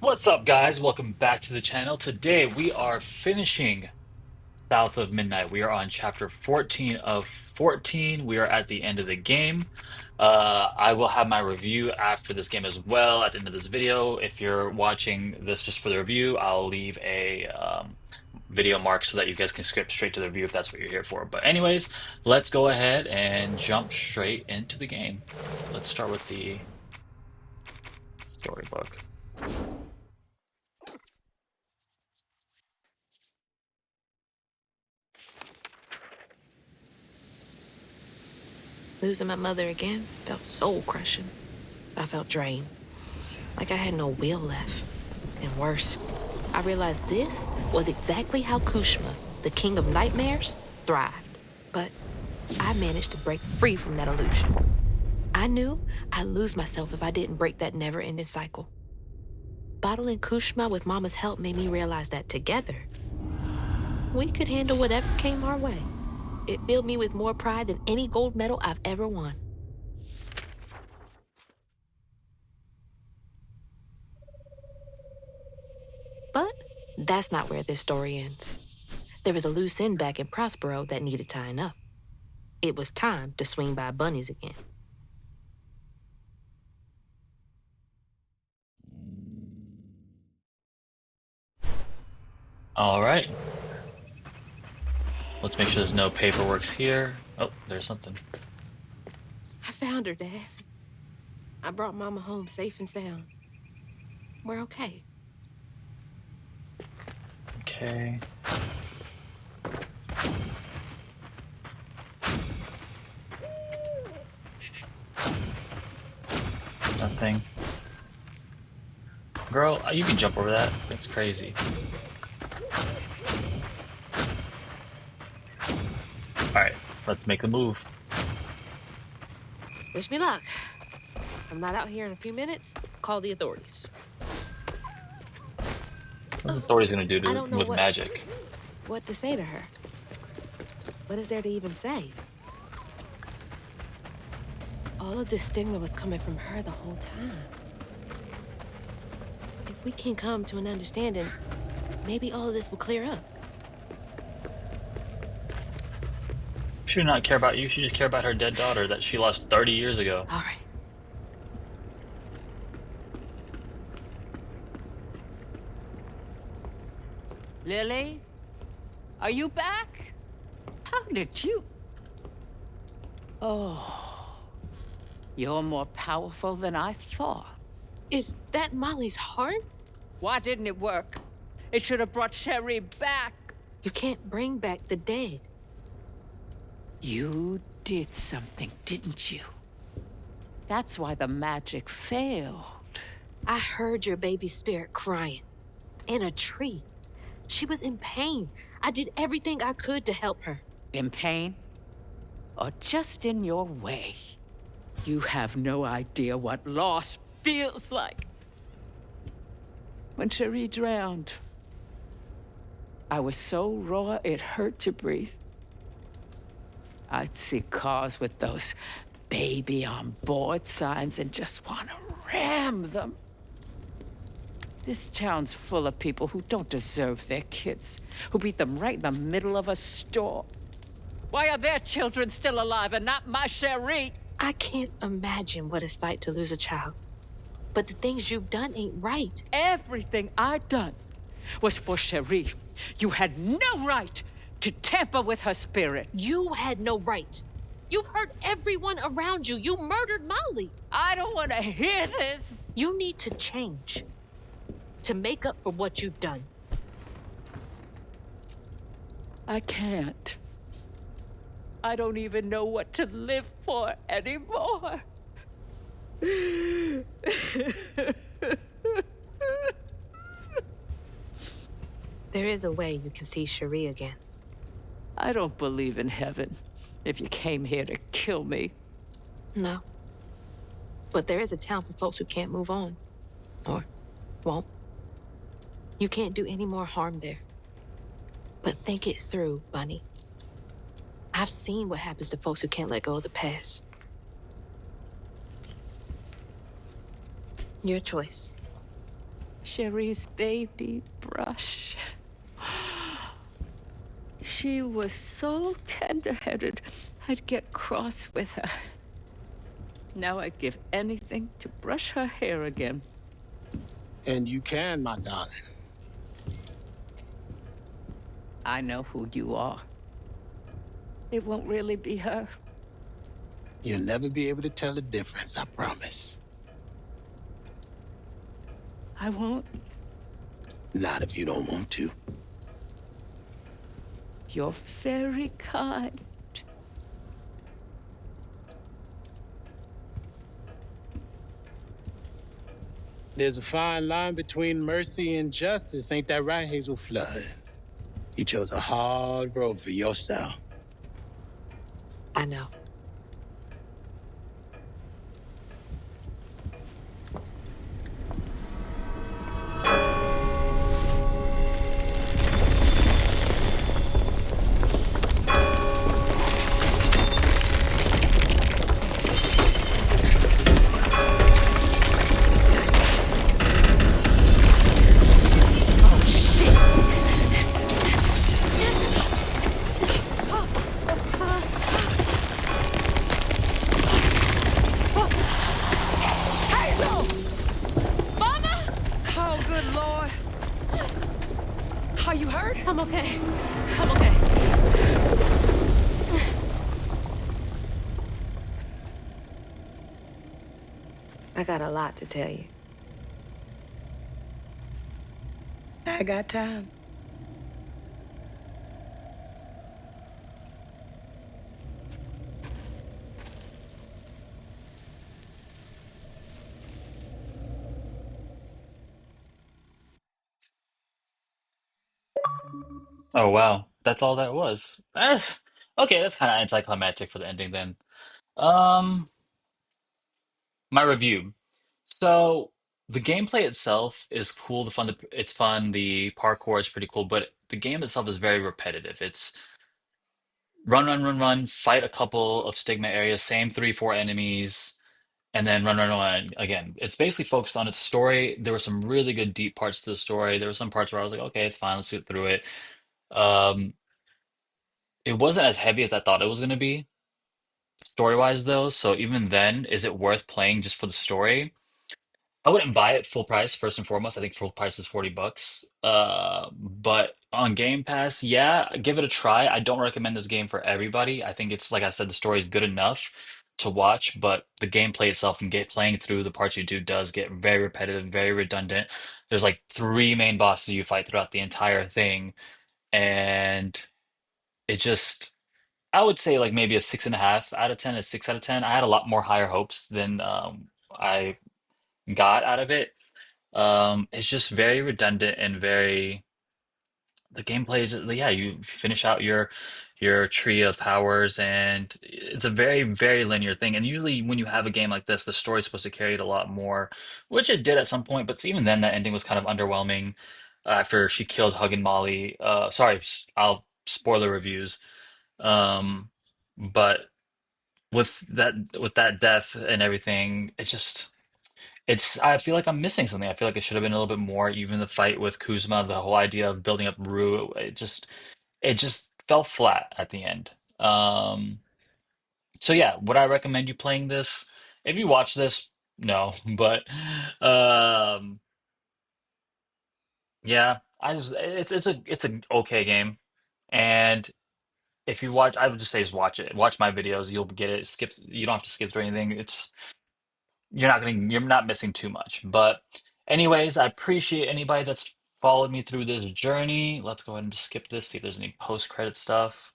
What's up, guys? Welcome back to the channel. Today we are finishing South of Midnight. We are on chapter 14 of 14. We are at the end of the game. I will have my review after this game as well at the end of this video. If you're watching this just for the review, I'll leave a video mark so that you guys can skip straight to the review if that's what you're here for. But anyways, let's go ahead and jump straight into the game. Let's start with the storybook. Losing my mother again felt soul crushing. I felt drained, like I had no will left. And worse, I realized this was exactly how Kushma, the king of nightmares, thrived. But I managed to break free from that illusion. I knew I'd lose myself if I didn't break that never-ending cycle. Bottling Kushma with Mama's help made me realize that together, we could handle whatever came our way. It filled me with more pride than any gold medal I've ever won. But that's not where this story ends. There was a loose end back in Prospero that needed tying up. It was time to swing by Bunny's again. All right. Let's make sure there's no paperworks here. Oh, there's something. I found her, Dad. I brought Mama home safe and sound. We're okay. Okay. Nothing. Girl, you can jump over that. That's crazy. All right, let's make a move. Wish me luck. If I'm not out here in a few minutes, call the authorities. What the authorities gonna do I don't know with magic? what to say to her. What is there to even say? All of this stigma was coming from her the whole time. If we can come to an understanding, maybe all of this will clear up. She should not care about you. She just care about her dead daughter that she lost 30 years ago. All right. Lily? Are you back? How did you... Oh, you're more powerful than I thought. Is that Molly's heart? Why didn't it work? It should have brought Sherry back. You can't bring back the dead. You did something, didn't you? That's why the magic failed. I heard your baby's spirit crying. In a tree. She was in pain. I did everything I could to help her. In pain? Or just in your way? You have no idea what loss feels like. When Cherie drowned, I was so raw it hurt to breathe. I'd see cars with those baby on board signs and just want to ram them. This town's full of people who don't deserve their kids, who beat them right in the middle of a store. Why are their children still alive and not my Cherie? I can't imagine what it's like to lose a child. But the things you've done ain't right. Everything I'd done was for Cherie. You had no right to tamper with her spirit. You had no right. You've hurt everyone around you. You murdered Molly. I don't want to hear this. You need to change. To make up for what you've done. I can't. I don't even know what to live for anymore. There is a way you can see Cherie again. I don't believe in heaven if you came here to kill me. No. But there is a town for folks who can't move on. Or won't. You can't do any more harm there. But think it through, Bunny. I've seen what happens to folks who can't let go of the past. Your choice. Cherie's baby brush. She was so tender-headed, I'd get cross with her. Now I'd give anything to brush her hair again. And you can, my darling. I know who you are. It won't really be her. You'll never be able to tell the difference, I promise. I won't. Not if you don't want to. You're very kind. There's a fine line between mercy and justice, ain't that right, Hazel Flood? You chose a hard road for yourself. I know. Oh, good Lord. Are you hurt? I'm okay. I'm okay. I got a lot to tell you. I got time. Oh wow, that's all that was. Okay, that's kind of anticlimactic for the ending then. Um, my review. So the gameplay itself is cool. It's fun. The parkour is pretty cool, but the game itself is very repetitive. It's run, run, run, run, fight a couple of stigma areas, same three, four enemies, and then run, run, run again. It's basically focused on its story. There were some really good deep parts to the story. There were some parts where I was like, okay, it's fine, let's get through it. Um, it wasn't as heavy as I thought it was going to be, story-wise though. So even then, is it worth playing just for the story? I wouldn't buy it full price, first and foremost. I think full price is $40. But on Game Pass, yeah, give it a try. I don't recommend this game for everybody. I think it's like I said, the story is good enough to watch, but the gameplay itself and get playing through the parts you do does get very repetitive, very redundant. There's like three main bosses you fight throughout the entire thing, and it just I would say like maybe a 6.5 out of 10, a 6 out of 10. I had a lot more higher hopes than I got out of it. It's just very redundant and very the gameplay is yeah, you finish out your tree of powers and it's a very, very linear thing. And usually when you have a game like this, the story's supposed to carry it a lot more, which it did at some point, but even then that ending was kind of underwhelming after she killed Hug and Molly. Sorry, I'll spoiler reviews. Um, but with that death and everything, it's I feel like I'm missing something. I feel like it should have been a little bit more. Even the fight with Kuzma, the whole idea of building up Rue, it just fell flat at the end. So yeah, would I recommend you playing this? If you watch this, no, but um yeah, I just it's a okay game. And if you watch, I would just say just watch it. Watch my videos, you'll get it. You don't have to skip through anything. You're not missing too much. But anyways, I appreciate anybody that's followed me through this journey. Let's go ahead and just skip this, see if there's any post-credit stuff.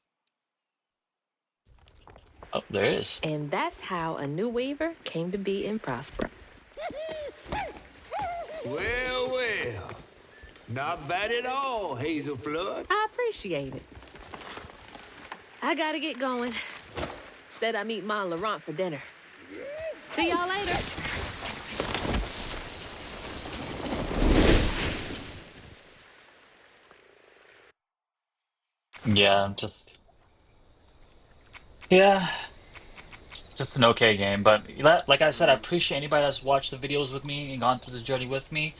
Oh, there is. And that's how a new weaver came to be in Prospero. Well, well. Not bad at all, Hazel Flood. I appreciate it. I gotta get going. Instead, I meet Ma and Laurent for dinner. See y'all later. Yeah, yeah, just an okay game. But like I said, I appreciate anybody that's watched the videos with me and gone through this journey with me.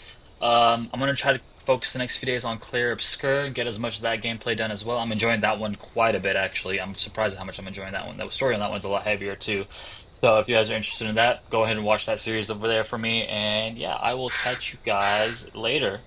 I'm gonna try to focus the next few days on Clear Obscure and get as much of that gameplay done as well. I'm enjoying that one quite a bit, actually. I'm surprised at how much I'm enjoying that one. The story on that one's a lot heavier too. So if you guys are interested in that, go ahead and watch that series over there for me. And yeah, I will catch you guys later.